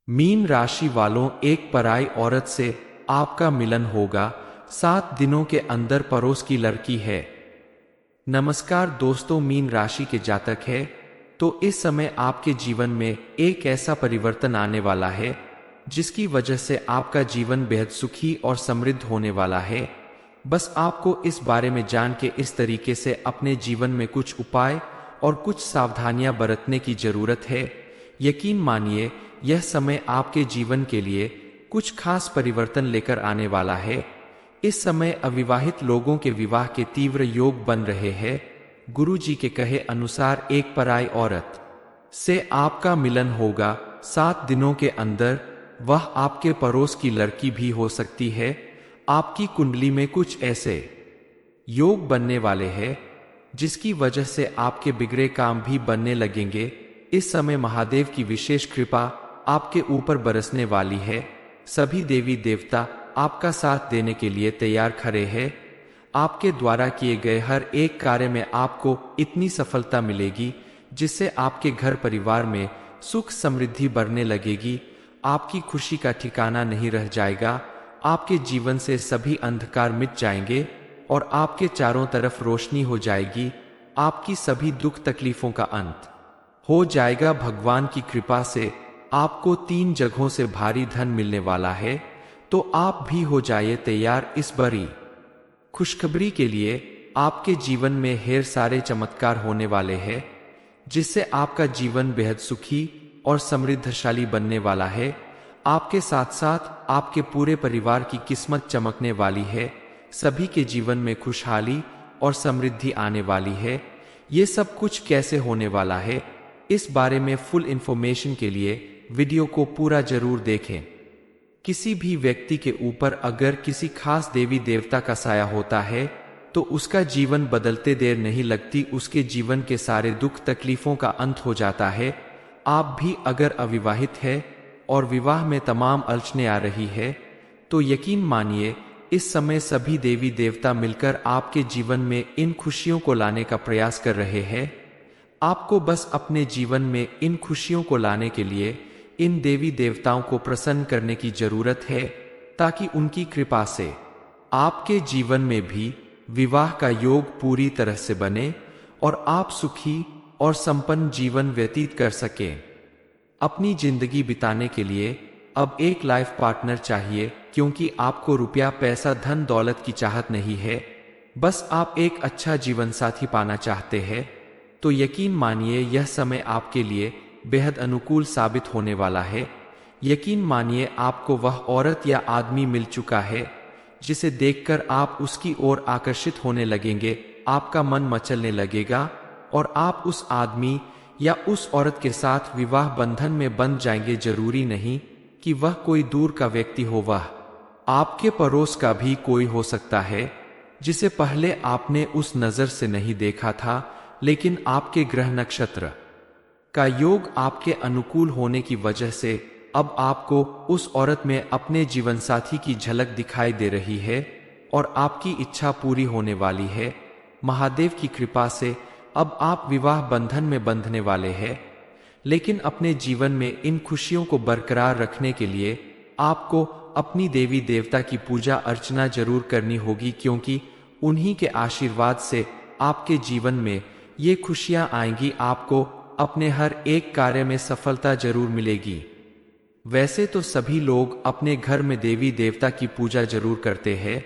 Mean राशि वालों, एक पराई औरत से आपका मिलन होगा। 7 दिनों के अंदर पड़ोस की लड़की है। नमस्कार दोस्तों, मीन राशि के जातक है तो इस समय आपके जीवन में एक ऐसा परिवर्तन आने वाला है जिसकी वजह से आपका जीवन बेहद सुखी और समृद्ध होने वाला है। बस आपको इस बारे में जान के इस तरीके से अपने जीवन में कुछ उपाय और कुछ सावधानियां बरतने की जरूरत है। यकीन मानिए, यह समय आपके जीवन के लिए कुछ खास परिवर्तन लेकर आने वाला है। इस समय अविवाहित लोगों के विवाह के तीव्र योग बन रहे हैं। गुरु जी के कहे अनुसार एक पराई औरत से आपका मिलन होगा 7 दिनों के अंदर। वह आपके पड़ोस की लड़की भी हो सकती है। आपकी कुंडली में कुछ ऐसे योग बनने वाले हैं जिसकी वजह से आपके बिगड़े काम भी बनने लगेंगे। इस समय महादेव की विशेष कृपा आपके ऊपर बरसने वाली है। सभी देवी देवता आपका साथ देने के लिए तैयार खड़े हैं। आपके द्वारा किए गए हर एक कार्य में आपको इतनी सफलता मिलेगी जिससे आपके घर परिवार में सुख समृद्धि बढ़ने लगेगी। आपकी खुशी का ठिकाना नहीं रह जाएगा। आपके जीवन से सभी अंधकार मिट जाएंगे और आपके चारों तरफ रोशनी हो जाएगी। आपकी सभी दुख तकलीफों का अंत हो जाएगा। भगवान की कृपा से आपको 3 जगहों से भारी धन मिलने वाला है, तो आप भी हो जाइए तैयार इस बड़ी खुशखबरी के लिए। आपके जीवन में ढेर सारे चमत्कार होने वाले हैं जिससे आपका जीवन बेहद सुखी और समृद्धशाली बनने वाला है। आपके साथ साथ आपके पूरे परिवार की किस्मत चमकने वाली है। सभी के जीवन में खुशहाली और समृद्धि आने वाली है। ये सब कुछ कैसे होने वाला है, इस बारे में फुल इंफॉर्मेशन के लिए वीडियो को पूरा जरूर देखें। किसी भी व्यक्ति के ऊपर अगर किसी खास देवी देवता का साया होता है तो उसका जीवन बदलते देर नहीं लगती। उसके जीवन के सारे दुख तकलीफों का अंत हो जाता है। आप भी अगर अविवाहित है और विवाह में तमाम अड़चनें आ रही है तो यकीन मानिए, इस समय सभी देवी देवता मिलकर आपके जीवन में इन खुशियों को लाने का प्रयास कर रहे हैं। आपको बस अपने जीवन में इन खुशियों को लाने के लिए इन देवी देवताओं को प्रसन्न करने की जरूरत है ताकि उनकी कृपा से आपके जीवन में भी विवाह का योग पूरी तरह से बने और आप सुखी और संपन्न जीवन व्यतीत कर सकें। अपनी जिंदगी बिताने के लिए अब एक लाइफ पार्टनर चाहिए, क्योंकि आपको रुपया पैसा धन दौलत की चाहत नहीं है, बस आप एक अच्छा जीवन साथी पाना चाहते हैं। तो यकीन मानिए, यह समय आपके लिए बेहद अनुकूल साबित होने वाला है। यकीन मानिए, आपको वह औरत या आदमी मिल चुका है जिसे देखकर आप उसकी ओर आकर्षित होने लगेंगे। आपका मन मचलने लगेगा और आप उस आदमी या उस औरत के साथ विवाह बंधन में बंध जाएंगे। जरूरी नहीं कि वह कोई दूर का व्यक्ति हो, वह आपके पड़ोस का भी कोई हो सकता है जिसे पहले आपने उस नजर से नहीं देखा था, लेकिन आपके ग्रह नक्षत्र का योग आपके अनुकूल होने की वजह से अब आपको उस औरत में अपने जीवन साथी की झलक दिखाई दे रही है और आपकी इच्छा पूरी होने वाली है। महादेव की कृपा से अब आप विवाह बंधन में बंधने वाले हैं, लेकिन अपने जीवन में इन खुशियों को बरकरार रखने के लिए आपको अपनी देवी देवता की पूजा अर्चना जरूर करनी होगी, क्योंकि उन्हीं के आशीर्वाद से आपके जीवन में ये खुशियां आएंगी। आपको अपने हर एक कार्य में सफलता जरूर मिलेगी। वैसे तो सभी लोग अपने घर में देवी देवता की पूजा जरूर करते हैं,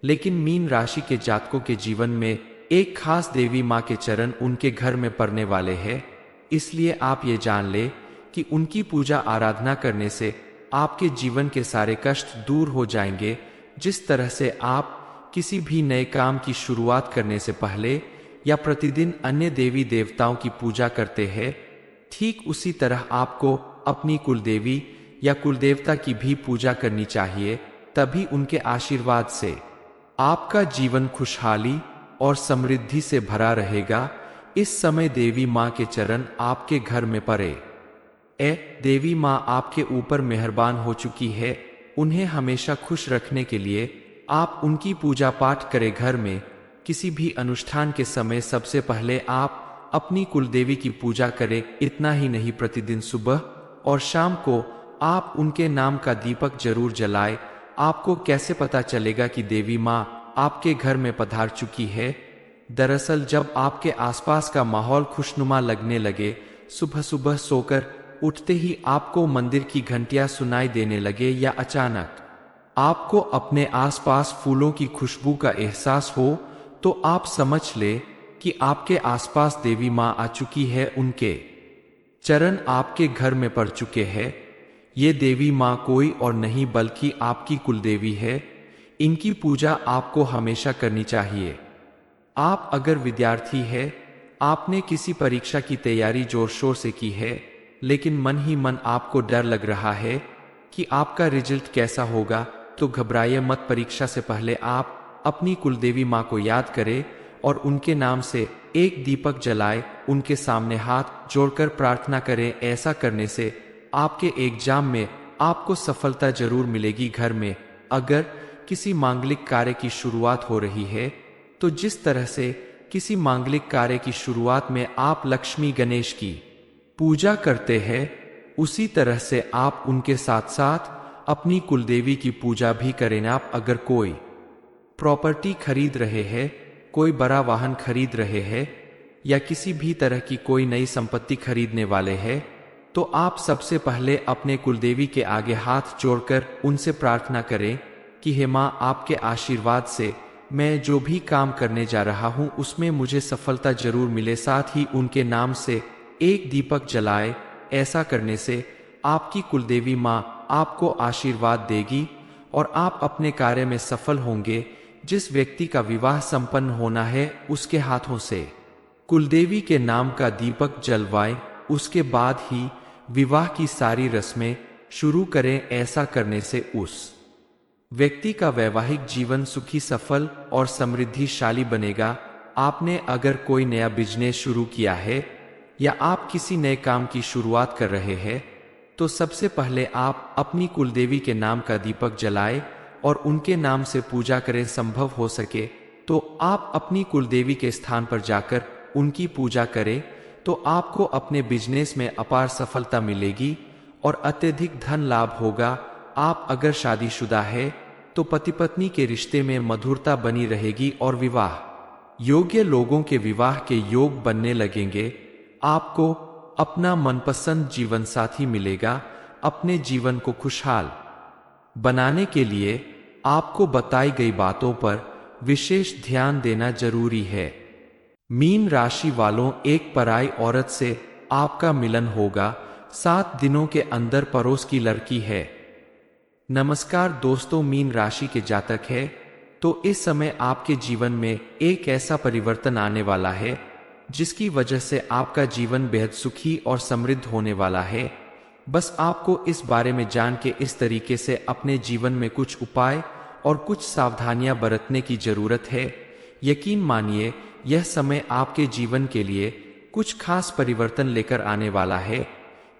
लेकिन मीन राशि के जातकों के जीवन में एक खास देवी माँ के चरण उनके घर में पड़ने वाले हैं। इसलिए आप ये जान ले कि उनकी पूजा आराधना करने से आपके जीवन के सारे कष्ट दूर हो जाएंगे। जिस तरह से आप किसी भी नए काम की शुरुआत करने से पहले या प्रतिदिन अन्य देवी देवताओं की पूजा करते हैं, ठीक उसी तरह आपको अपनी कुलदेवी या कुलदेवता की भी पूजा करनी चाहिए। तभी उनके आशीर्वाद से आपका जीवन खुशहाली और समृद्धि से भरा रहेगा। इस समय देवी माँ के चरण आपके घर में पड़े। देवी माँ आपके ऊपर मेहरबान हो चुकी है। उन्हें हमेशा खुश रखने के लिए आप उनकी पूजा पाठ करें। घर में किसी भी अनुष्ठान के समय सबसे पहले आप अपनी कुलदेवी की पूजा करें। इतना ही नहीं, प्रतिदिन सुबह और शाम को आप उनके नाम का दीपक जरूर जलाए। आपको कैसे पता चलेगा कि देवी माँ आपके घर में पधार चुकी है? दरअसल जब आपके आसपास का माहौल खुशनुमा लगने लगे, सुबह सुबह सोकर उठते ही आपको मंदिर की घंटियां सुनाई देने लगे, या अचानक आपको अपने आसपास फूलों की खुशबू का एहसास हो, तो आप समझ ले कि आपके आसपास देवी माँ आ चुकी है। उनके चरण आपके घर में पड़ चुके हैं। ये देवी माँ कोई और नहीं बल्कि आपकी कुलदेवी है। इनकी पूजा आपको हमेशा करनी चाहिए। आप अगर विद्यार्थी है, आपने किसी परीक्षा की तैयारी जोर शोर से की है, लेकिन मन ही मन आपको डर लग रहा है कि आपका रिजल्ट कैसा होगा, तो घबराइए मत। परीक्षा से पहले आप अपनी कुलदेवी माँ को याद करें और उनके नाम से एक दीपक जलाए, उनके सामने हाथ जोड़कर प्रार्थना करें। ऐसा करने से आपके एग्जाम में आपको सफलता जरूर मिलेगी। घर में अगर किसी मांगलिक कार्य की शुरुआत हो रही है, तो जिस तरह से किसी मांगलिक कार्य की शुरुआत में आप लक्ष्मी गणेश की पूजा करते हैं, उसी तरह से आप उनके साथ साथ अपनी कुलदेवी की पूजा भी करें। आप अगर कोई प्रॉपर्टी खरीद रहे हैं, कोई बड़ा वाहन खरीद रहे हैं, या किसी भी तरह की कोई नई संपत्ति खरीदने वाले हैं, तो आप सबसे पहले अपने कुलदेवी के आगे हाथ जोड़कर उनसे प्रार्थना करें कि हे माँ, आपके आशीर्वाद से मैं जो भी काम करने जा रहा हूँ उसमें मुझे सफलता जरूर मिले। साथ ही उनके नाम से एक दीपक जलाए। ऐसा करने से आपकी कुलदेवी माँ आपको आशीर्वाद देगी और आप अपने कार्य में सफल होंगे। जिस व्यक्ति का विवाह संपन्न होना है, उसके हाथों से कुलदेवी के नाम का दीपक जलवाएं। उसके बाद ही विवाह की सारी रस्में शुरू करें। ऐसा करने से उस व्यक्ति का वैवाहिक जीवन सुखी, सफल और समृद्धिशाली बनेगा। आपने अगर कोई नया बिजनेस शुरू किया है या आप किसी नए काम की शुरुआत कर रहे हैं, तो सबसे पहले आप अपनी कुलदेवी के नाम का दीपक जलाएं और उनके नाम से पूजा करें। संभव हो सके तो आप अपनी कुलदेवी के स्थान पर जाकर उनकी पूजा करें, तो आपको अपने बिजनेस में अपार सफलता मिलेगी और अत्यधिक धन लाभ होगा। आप अगर शादीशुदा है, तो पति पत्नी के रिश्ते में मधुरता बनी रहेगी और विवाह योग्य लोगों के विवाह के योग बनने लगेंगे। आपको अपना मनपसंद जीवन साथी मिलेगा। अपने जीवन को खुशहाल बनाने के लिए आपको बताई गई बातों पर विशेष ध्यान देना जरूरी है। मीन राशि वालों, एक पराई औरत से आपका मिलन होगा। 7 दिनों के अंदर पड़ोस की लड़की है। नमस्कार दोस्तों, मीन राशि के जातक है तो इस समय आपके जीवन में एक ऐसा परिवर्तन आने वाला है जिसकी वजह से आपका जीवन बेहद सुखी और समृद्ध होने वाला है। बस आपको इस बारे में जान के इस तरीके से अपने जीवन में कुछ उपाय और कुछ सावधानियां बरतने की जरूरत है। यकीन मानिए, यह समय आपके जीवन के लिए कुछ खास परिवर्तन लेकर आने वाला है।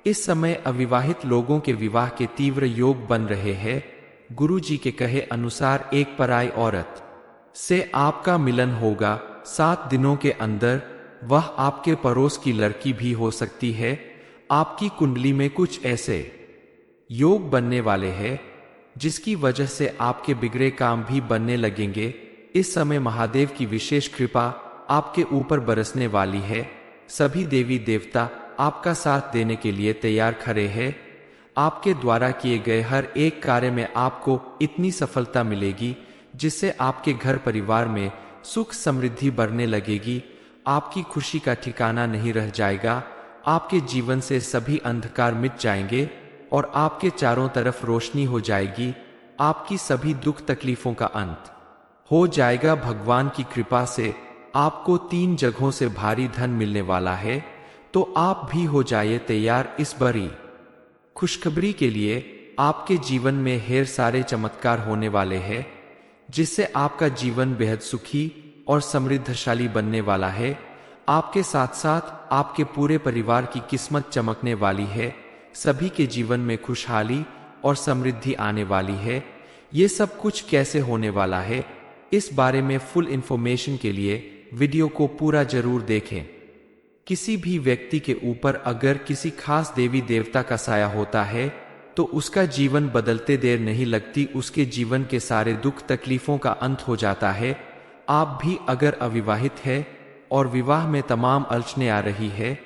इस समय अविवाहित लोगों के विवाह के तीव्र योग बन रहे हैं। गुरु जी के कहे अनुसार एक पराई औरत से आपका मिलन होगा 7 दिनों के अंदर। वह आपके पड़ोस की लड़की भी हो सकती है। आपकी कुंडली में कुछ ऐसे योग बनने वाले हैं जिसकी वजह से आपके बिगड़े काम भी बनने लगेंगे। इस समय महादेव की विशेष कृपा आपके ऊपर बरसने वाली है। सभी देवी देवता आपका साथ देने के लिए तैयार खड़े हैं। आपके द्वारा किए गए हर एक कार्य में आपको इतनी सफलता मिलेगी जिससे आपके घर परिवार में सुख समृद्धि बढ़ने लगेगी। आपकी खुशी का ठिकाना नहीं रह जाएगा। आपके जीवन से सभी अंधकार मिट जाएंगे और आपके चारों तरफ रोशनी हो जाएगी। आपकी सभी दुख तकलीफों का अंत हो जाएगा। भगवान की कृपा से आपको 3 जगहों से भारी धन मिलने वाला है, तो आप भी हो जाइए तैयार इस बड़ी खुशखबरी के लिए। आपके जीवन में ढेर सारे चमत्कार होने वाले हैं जिससे आपका जीवन बेहद सुखी और समृद्धशाली बनने वाला है। आपके साथ साथ आपके पूरे परिवार की किस्मत चमकने वाली है। सभी के जीवन में खुशहाली और समृद्धि आने वाली है। ये सब कुछ कैसे होने वाला है, इस बारे में फुल इंफॉर्मेशन के लिए वीडियो को पूरा जरूर देखें। किसी भी व्यक्ति के ऊपर अगर किसी खास देवी देवता का साया होता है तो उसका जीवन बदलते देर नहीं लगती, उसके जीवन के सारे दुख तकलीफों का अंत हो जाता है। आप भी अगर अविवाहित है और विवाह में तमाम अड़चनें आ रही है,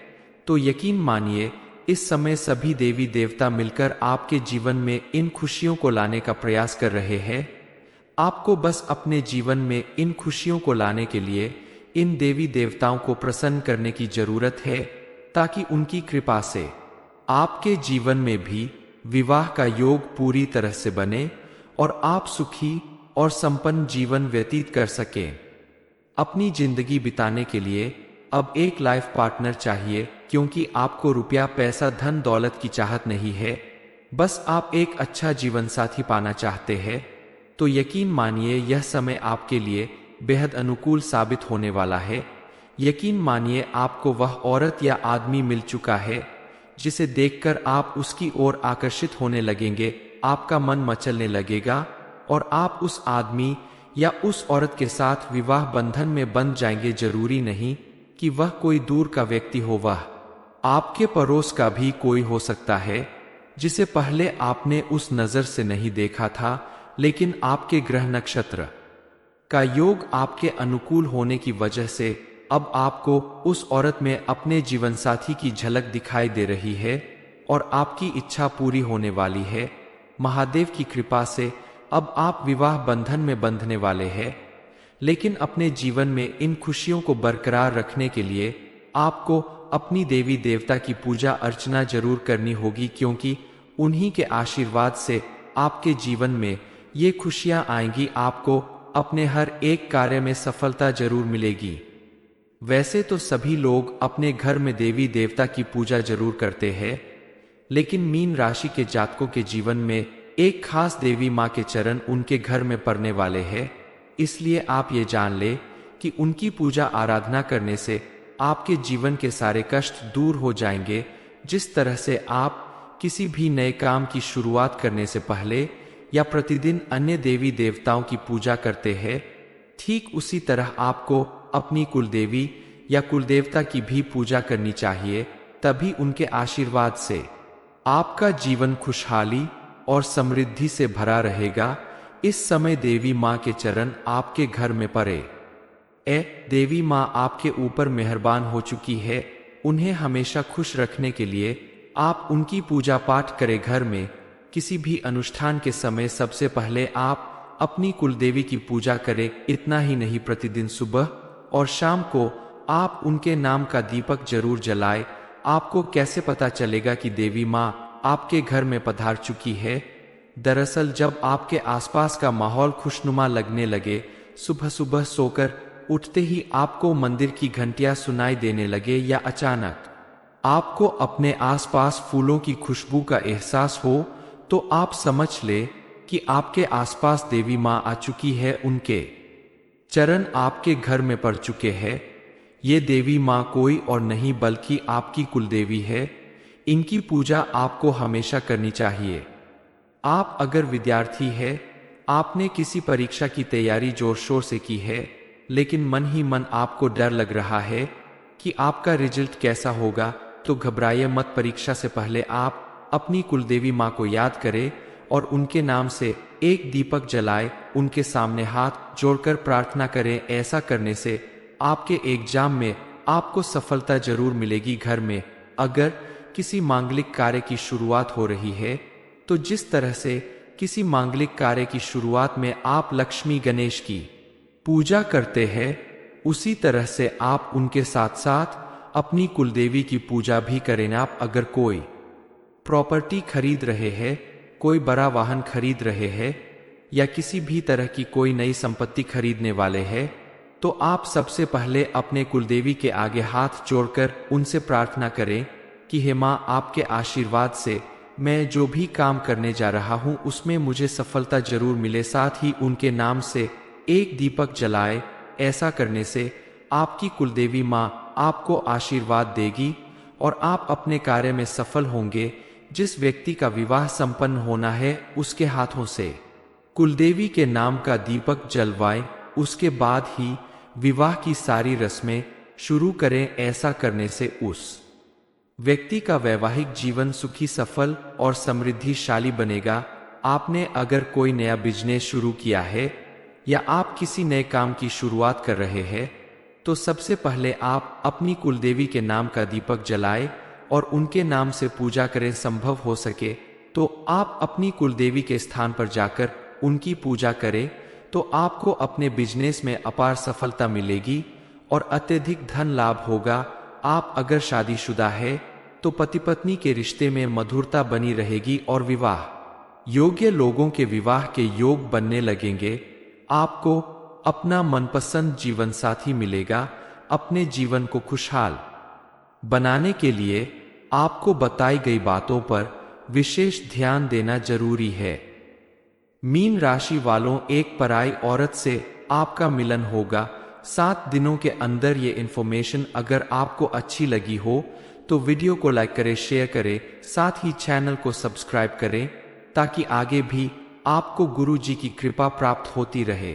तो यकीन मानिए इस समय सभी देवी देवता मिलकर आपके जीवन में इन खुशियों को लाने का प्रयास कर रहे हैं। आपको बस अपने जीवन में इन खुशियों को लाने के लिए इन देवी देवताओं को प्रसन्न करने की जरूरत है, ताकि उनकी कृपा से आपके जीवन में भी विवाह का योग पूरी तरह से बने और आप सुखी और संपन्न जीवन व्यतीत कर सकें। अपनी जिंदगी बिताने के लिए अब एक लाइफ पार्टनर चाहिए, क्योंकि आपको रुपया पैसा धन दौलत की चाहत नहीं है, बस आप एक अच्छा जीवन साथी पाना चाहते हैं। तो यकीन मानिए यह समय आपके लिए बेहद अनुकूल साबित होने वाला है। यकीन मानिए आपको वह औरत या आदमी मिल चुका है जिसे देखकर आप उसकी ओर आकर्षित होने लगेंगे, आपका मन मचलने लगेगा और आप उस आदमी या उस औरत के साथ विवाह बंधन में बंध जाएंगे। जरूरी नहीं कि वह कोई दूर का व्यक्ति हो, वह आपके पड़ोस का भी कोई हो सकता है जिसे पहले आपने उस नजर से नहीं देखा था, लेकिन आपके ग्रह नक्षत्र का योग आपके अनुकूल होने की वजह से अब आपको उस औरत में अपने जीवन साथी की झलक दिखाई दे रही है और आपकी इच्छा पूरी होने वाली है। महादेव की कृपा से अब आप विवाह बंधन में बंधने वाले हैं, लेकिन अपने जीवन में इन खुशियों को बरकरार रखने के लिए आपको अपनी देवी देवता की पूजा अर्चना जरूर करनी होगी, क्योंकि उन्हीं के आशीर्वाद से आपके जीवन में ये खुशियां आएंगी। आपको अपने हर एक कार्य में सफलता जरूर मिलेगी। वैसे तो सभी लोग अपने घर में देवी देवता की पूजा जरूर करते हैं, लेकिन मीन राशि के जातकों के जीवन में एक खास देवी माँ के चरण उनके घर में पड़ने वाले हैं। इसलिए आप ये जान ले कि उनकी पूजा आराधना करने से आपके जीवन के सारे कष्ट दूर हो जाएंगे। जिस तरह से आप किसी भी नए काम की शुरुआत करने से पहले या प्रतिदिन अन्य देवी देवताओं की पूजा करते हैं, ठीक उसी तरह आपको अपनी कुलदेवी या कुलदेवता की भी पूजा करनी चाहिए। तभी उनके आशीर्वाद से आपका जीवन खुशहाली और समृद्धि से भरा रहेगा। इस समय देवी माँ के चरण आपके घर में पड़े। देवी माँ आपके ऊपर मेहरबान हो चुकी है। उन्हें हमेशा खुश रखने के लिए आप उनकी पूजा पाठ करें। घर में किसी भी अनुष्ठान के समय सबसे पहले आप अपनी कुलदेवी की पूजा करें। इतना ही नहीं, प्रतिदिन सुबह और शाम को आप उनके नाम का दीपक जरूर जलाएं। आपको कैसे पता चलेगा कि देवी माँ आपके घर में पधार चुकी है? दरअसल जब आपके आसपास का माहौल खुशनुमा लगने लगे, सुबह सुबह सोकर उठते ही आपको मंदिर की घंटियां सुनाई देने लगे, या अचानक आपको अपने आसपास फूलों की खुशबू का एहसास हो, तो आप समझ ले कि आपके आसपास देवी माँ आ चुकी है। उनके चरण आपके घर में पड़ चुके हैं। ये देवी माँ कोई और नहीं बल्कि आपकी कुलदेवी है। इनकी पूजा आपको हमेशा करनी चाहिए। आप अगर विद्यार्थी है, आपने किसी परीक्षा की तैयारी जोर शोर से की है, लेकिन मन ही मन आपको डर लग रहा है कि आपका रिजल्ट कैसा होगा, तो घबराइए मत। परीक्षा से पहले आप अपनी कुलदेवी माँ को याद करें और उनके नाम से एक दीपक जलाए, उनके सामने हाथ जोड़कर प्रार्थना करें। ऐसा करने से आपके एग्जाम में आपको सफलता जरूर मिलेगी। घर में अगर किसी मांगलिक कार्य की शुरुआत हो रही है, तो जिस तरह से किसी मांगलिक कार्य की शुरुआत में आप लक्ष्मी गणेश की पूजा करते हैं, उसी तरह से आप उनके साथ साथ अपनी कुलदेवी की पूजा भी करें। आप अगर कोई प्रॉपर्टी खरीद रहे हैं, कोई बड़ा वाहन खरीद रहे हैं, या किसी भी तरह की कोई नई संपत्ति खरीदने वाले हैं, तो आप सबसे पहले अपने कुलदेवी के आगे हाथ जोड़कर उनसे प्रार्थना करें कि हे माँ, आपके आशीर्वाद से मैं जो भी काम करने जा रहा हूँ उसमें मुझे सफलता जरूर मिले। साथ ही उनके नाम से एक दीपक जलाए। ऐसा करने से आपकी कुलदेवी माँ आपको आशीर्वाद देगी और आप अपने कार्य में सफल होंगे। जिस व्यक्ति का विवाह संपन्न होना है, उसके हाथों से कुलदेवी के नाम का दीपक जलवाएं। उसके बाद ही विवाह की सारी रस्में शुरू करें। ऐसा करने से उस व्यक्ति का वैवाहिक जीवन सुखी, सफल और समृद्धिशाली बनेगा। आपने अगर कोई नया बिजनेस शुरू किया है या आप किसी नए काम की शुरुआत कर रहे हैं तो सबसे पहले आप अपनी कुलदेवी के नाम का दीपक जलाएं और उनके नाम से पूजा करें। संभव हो सके तो आप अपनी कुलदेवी के स्थान पर जाकर उनकी पूजा करें तो आपको अपने बिजनेस में अपार सफलता मिलेगी और अत्यधिक धन लाभ होगा। आप अगर शादीशुदा है तो पति पत्नी के रिश्ते में मधुरता बनी रहेगी और विवाह योग्य लोगों के विवाह के योग बनने लगेंगे। आपको अपना मनपसंद जीवन साथी मिलेगा। अपने जीवन को खुशहाल बनाने के लिए आपको बताई गई बातों पर विशेष ध्यान देना जरूरी है। मीन राशि वालों, एक पराई औरत से आपका मिलन होगा 7 दिनों के अंदर। ये इन्फॉर्मेशन अगर आपको अच्छी लगी हो तो वीडियो को लाइक करें, शेयर करें, साथ ही चैनल को सब्सक्राइब करें ताकि आगे भी आपको गुरु जी की कृपा प्राप्त होती रहे।